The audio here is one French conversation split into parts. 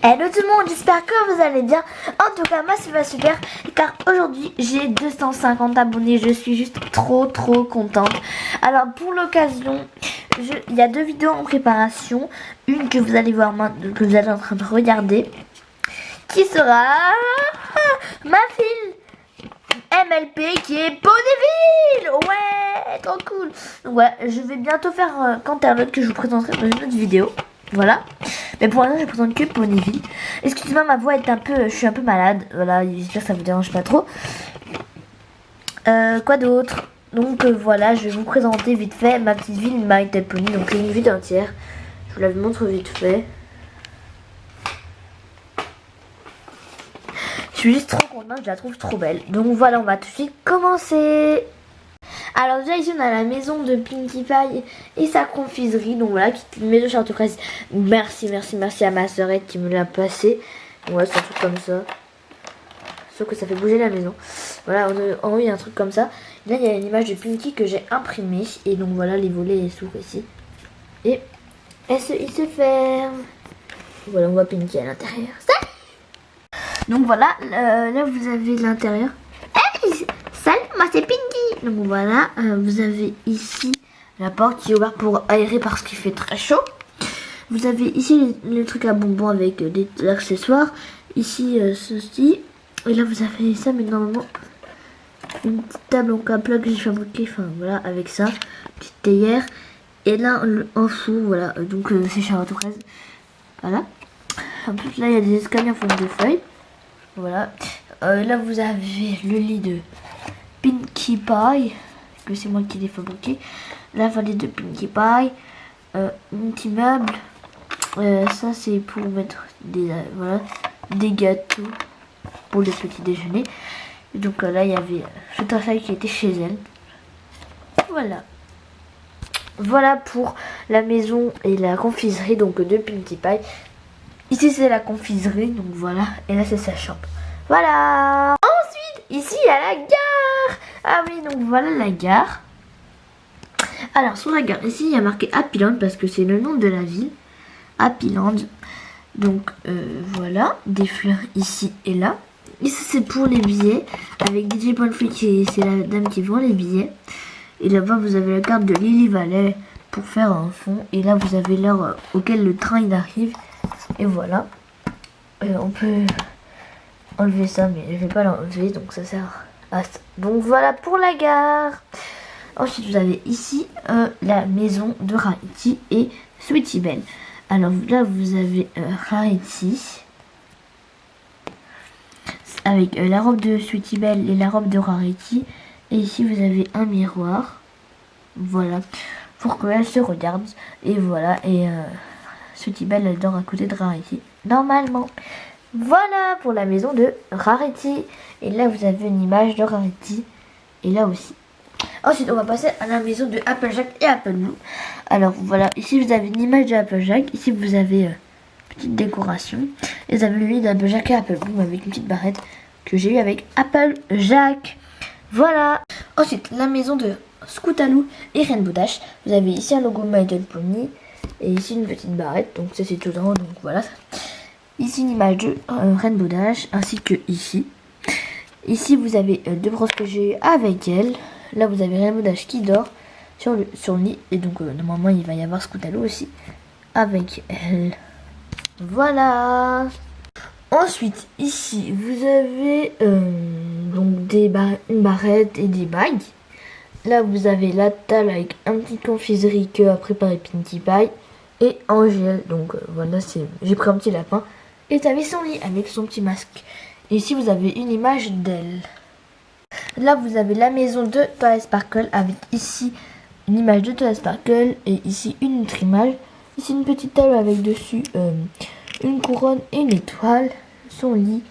Hello tout le monde, j'espère que vous allez bien. En tout cas moi ça va super car aujourd'hui j'ai 250 abonnés. Je suis juste trop contente. Alors pour l'occasion il y a deux vidéos en préparation. Une que vous allez voir maintenant, que vous êtes en train de regarder, qui sera ma fille MLP qui est Ponyville. Ouais, trop cool. Donc ouais, je vais bientôt faire Canterlot que je vous présenterai dans une autre vidéo. Voilà. Mais pour l'instant je présente que Ponyville. Excusez-moi, ma voix est un peu, je suis un peu malade. Voilà, j'espère que ça vous dérange pas trop. Quoi d'autre? Donc voilà, je vais vous présenter vite fait ma petite ville My Little Pony. Donc c'est une ville entière. Je vous la montre vite fait. Je suis juste trop contente, je la trouve trop belle. Donc voilà, on va tout de suite commencer. Alors déjà ici on a la maison de Pinkie Pie et sa confiserie. Donc voilà, qui est une maison Charlotte Fraise. Merci à ma sœurette qui me l'a passé. Donc voilà, c'est un truc comme ça. Sauf que ça fait bouger la maison. Voilà, en haut il y a un truc comme ça. Là il y a une image de Pinkie que j'ai imprimée. Et donc voilà, les volets s'ouvrent ici. Et il se ferme. Voilà, on voit Pinkie à l'intérieur. Donc voilà, là vous avez l'intérieur. Hey, salut, moi c'est Pinkie. Donc voilà, vous avez ici la porte qui est ouverte pour aérer parce qu'il fait très chaud. Vous avez ici les trucs à bonbons avec des accessoires. Ici ceci. Et là vous avez ça, mais normalement une petite table en plat que j'ai fabriquée. Enfin voilà, avec ça, petite théière. Et là en dessous, voilà, donc c'est Charlotte Fraise. Voilà. En plus là il y a des escaliers en forme de feuilles. Voilà. Là vous avez le lit de Pinkie Pie, que c'est moi qui l'ai fabriqué. La vallée de Pinkie Pie. Un petit meuble. Ça c'est pour mettre des gâteaux pour le petit déjeuner. Et donc là il y avait tout un sac qui était chez elle. Voilà. Voilà pour la maison et la confiserie donc de Pinkie Pie. Ici c'est la confiserie, donc voilà. Et là c'est sa chambre. Voilà. Ensuite, ici il y a la gare. Ah oui, donc voilà la gare. Alors sur la gare, ici il y a marqué Happyland parce que c'est le nom de la ville. Happyland. Donc voilà, des fleurs ici et là. Ici c'est pour les billets. Avec DJ Bonfree, c'est la dame qui vend les billets. Et là-bas vous avez la carte de Lily Valley pour faire un fond. Et là vous avez l'heure auquel le train il arrive. Et voilà. On peut enlever ça, mais je vais pas l'enlever, donc ça sert à ça. Donc voilà pour la gare. Ensuite vous avez ici la maison de Rarity et Sweetie Belle. Alors là vous avez Rarity avec la robe de Sweetie Belle et la robe de Rarity. Et ici vous avez un miroir. Voilà, pour qu'elle se regarde. Et voilà, et Sweetie Belle elle dort à côté de Rarity normalement. Voilà pour la maison de Rarity. Et là vous avez une image de Rarity. Et là aussi. Ensuite on va passer à la maison de Applejack et Appleblue. Alors voilà, ici vous avez une image de Applejack. Ici vous avez petite décoration. Et vous avez le lit d'Applejack et Appleblue avec une petite barrette que j'ai eu avec Applejack. Voilà. Ensuite la maison de Scootaloo et Rainbow Dash. Vous avez ici un logo My Little Pony. Et ici une petite barrette. Donc ça c'est tout en haut. Donc voilà. Ici une image de Rainbow Dash ainsi que ici. Ici vous avez deux brosses que j'ai eu avec elle. Là vous avez Rainbow Dash qui dort sur le lit. Et donc normalement il va y avoir Scootaloo aussi avec elle. Voilà. Ensuite ici vous avez donc une barrette et des bagues. Là vous avez la table avec un petit confiserie que a préparé Pinkie Pie et Angèle. Donc voilà, j'ai pris un petit lapin. Et vous avez son lit avec son petit masque. Et ici vous avez une image d'elle. Là vous avez la maison de Twilight Sparkle avec ici une image de Twilight Sparkle et ici une autre image. Ici une petite table avec dessus une couronne et une étoile. Son lit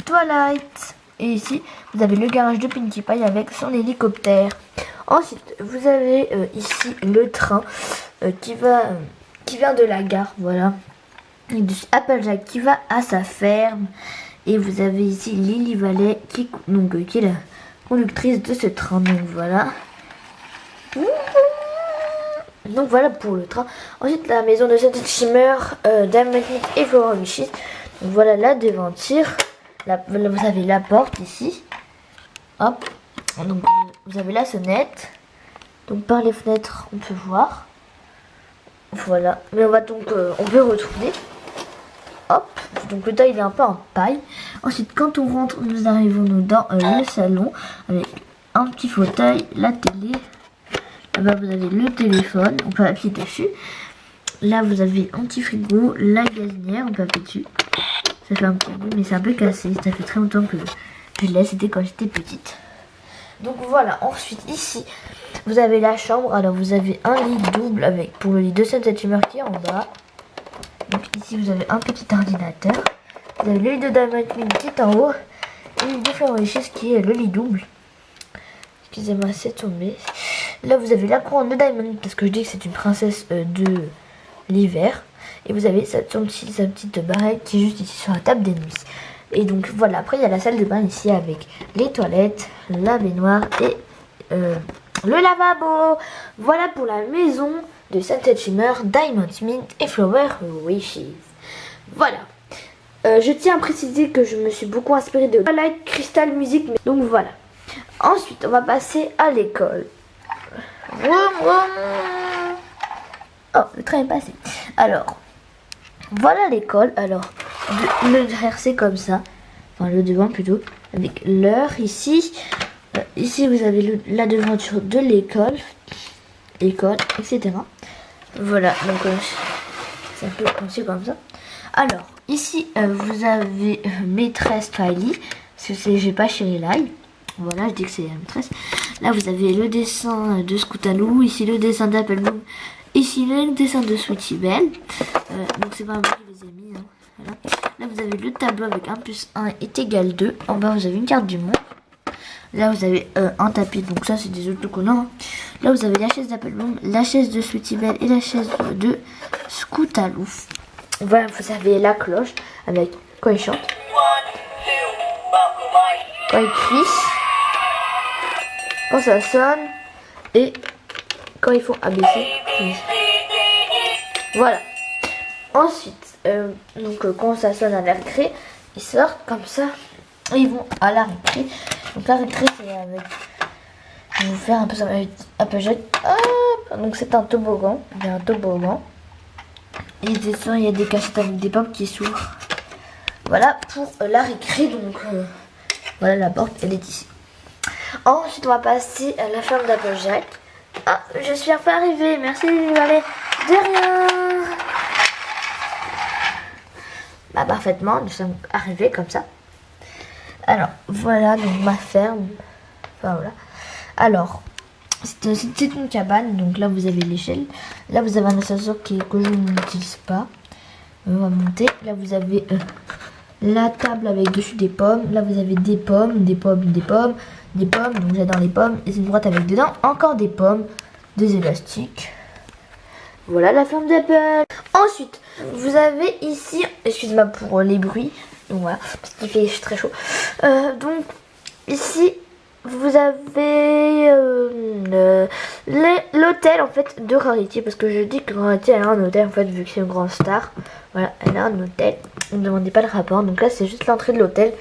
Twilight. Et ici vous avez le garage de Pinkie Pie avec son hélicoptère. Ensuite vous avez ici le train qui vient de la gare. Voilà. Et de Applejack qui va à sa ferme. Et vous avez ici Lily Valley qui est la conductrice de ce train. Donc voilà. Donc voilà pour le train. Ensuite la maison de Scented Shimmer, Diamond Mint et Flower Wishes. Donc voilà la devanture. Vous avez la porte ici. Hop. Donc vous avez la sonnette. Donc par les fenêtres on peut voir. Voilà. Mais on va donc on peut retourner. Hop. Donc le tas il est un peu en paille. Ensuite quand on rentre nous arrivons dans le salon avec un petit fauteuil, la télé. Là-bas vous avez le téléphone, on peut appuyer dessus. Là vous avez anti-frigo, la gazinière, on peut appuyer dessus. Ça fait un petit bruit mais c'est un peu cassé, ça fait très longtemps que je l'ai, c'était quand j'étais petite. Donc voilà, ensuite ici vous avez la chambre. Alors vous avez un lit double avec pour le lit de Scented Shimmer qui est en bas. Donc ici vous avez un petit ordinateur. Vous avez le lit de Diamond Mint qui est en haut. Et le lit de Flower Wishes qui est le lit double. Excusez-moi, c'est tombé. Là vous avez la couronne de Diamond parce que je dis que c'est une princesse de l'hiver. Et vous avez sa petite barrette qui est juste ici sur la table des nuits. Et donc voilà, après il y a la salle de bain ici avec les toilettes, la baignoire et le lavabo. Voilà pour la maison de Scented Shimmer, Diamond Mint et Flower Wishes. Voilà. Je tiens à préciser que je me suis beaucoup inspirée de Twilight Crystal Music. Donc voilà. Ensuite on va passer à l'école. Oh, le train est passé. Alors, voilà l'école. Alors, le derrière c'est comme ça. Enfin, le devant plutôt. Avec l'heure ici. Ici, vous avez la devanture de l'école. École, etc. Voilà, donc c'est un peu conçu comme ça. Alors, ici, vous avez maîtresse Kylie. Parce que j'ai pas Chérie Lai. Voilà, je dis que c'est la maîtresse. Là, vous avez le dessin de Scootaloo. Ici, le dessin d'Apple. Ici, le dessin de Sweetie Belle. Donc, c'est pas moi qui les ai mis. Hein. Voilà. Là, vous avez le tableau avec 1 + 1 est égal 2. En bas, vous avez une carte du monde. Là, vous avez un tapis. Donc, ça, c'est des autocollants. Hein. Là, vous avez la chaise d'Apple Bloom, la chaise de Sweetie Belle et la chaise de Scootaloo. Voilà, vous avez la cloche avec quand il chante. Quand il crie. Quand ça sonne. Et quand ils font ABC. Voilà. Ensuite, quand ça sonne à la récré, ils sortent comme ça. Et ils vont à la récré. Donc la récré, c'est avec... Je vais vous faire un peu ça. Donc c'est un toboggan. Il y a un toboggan. Et il y a des cachettes avec des pommes qui s'ouvrent. Voilà pour la récré. Donc voilà, la porte, elle est ici. Ensuite, on va passer à la ferme d'Applejack. Ah, je suis enfin arrivée. Merci, Valet. De rien. Bah, parfaitement, nous sommes arrivés comme ça. Alors, voilà donc ma ferme. Enfin, voilà. Alors, c'est une cabane. Donc là, vous avez l'échelle. Là, vous avez un ascenseur que je n'utilise pas. On va monter. Là, vous avez la table avec dessus des pommes. Là, vous avez des pommes, des pommes, des pommes, des pommes. Donc, j'adore les pommes. Et c'est une droite avec dedans encore des pommes, des élastiques. Voilà la ferme d'Apple. Ensuite, vous avez ici, excusez-moi pour les bruits. Donc voilà, parce qu'il fait très chaud. Donc, ici, vous avez l'hôtel en fait de Rarity. Parce que je dis que Rarity elle a un hôtel en fait, vu que c'est une grande star. Voilà, elle a un hôtel. On ne demandait pas le rapport. Donc là, c'est juste l'entrée de l'hôtel.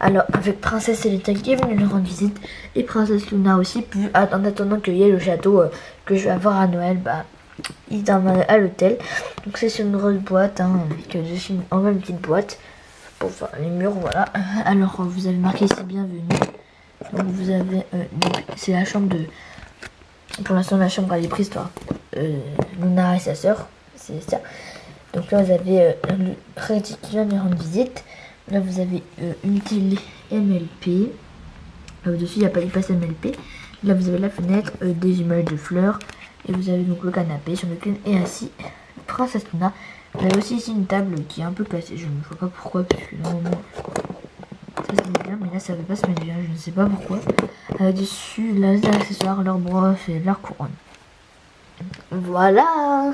Alors, avec Princesse Elita qui est venue lui rendre visite. Et Princesse Luna aussi. Puis, en attendant qu'il y ait le château que je vais avoir à Noël, bah, il est à l'hôtel. Donc, c'est sur une grosse boîte. Hein, avec dessus en même une petite boîte. Pour faire les murs, voilà. Alors, vous avez marqué ici bienvenue. Donc, vous avez. C'est la chambre de. Pour l'instant, la chambre elle est prise par Luna et sa soeur. C'est ça. Donc là, vous avez le Rarity qui vient lui rendre visite. Là, vous avez une télé MLP. Là, au-dessus, il n'y a pas de passe MLP. Là, vous avez la fenêtre, des images de fleurs. Et vous avez donc le canapé sur lequel est assis Princesse Luna. Vous avez aussi ici une table qui est un peu cassée. Je ne vois pas pourquoi, parce que normalement, ça se met bien. Mais là, ça ne veut pas se mettre bien. Je ne sais pas pourquoi. Dessus, là, les accessoires, leur brosse et leur couronne. Voilà.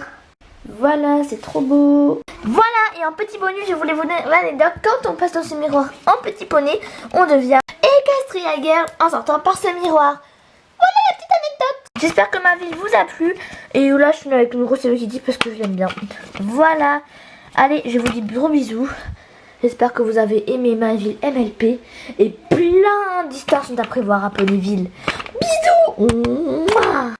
Voilà, c'est trop beau. Voilà, et en petit bonus, je voulais vous donner l'anecdote. Quand on passe dans ce miroir en petit poney, on devient Equestria Girl en sortant par ce miroir. Voilà la petite anecdote. J'espère que ma ville vous a plu. Et là je suis avec une grosse Hello Kitty parce que je l'aime bien. Voilà. Allez, je vous dis gros bisous. J'espère que vous avez aimé ma ville MLP. Et plein d'histoires sont à prévoir à Ponyville. Bisous. Mouah.